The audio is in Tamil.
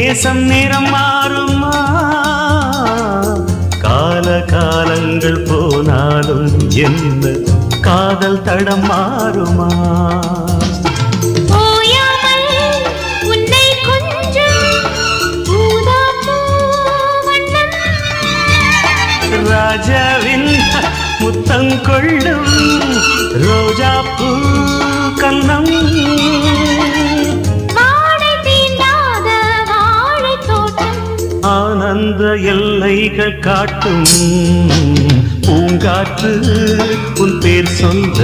நேசம் நிறம் மாறுமா? கால காலங்கள் போனாலும் என்ன காதல் தடம் மாறுமா? ராஜாவின் முத்தங்கொள்ளும் ரோஜா பூ கண்ணம், ஆனந்த எல்லைகள் காட்டும் பூங்காற்று உன் பேர் சொல்ல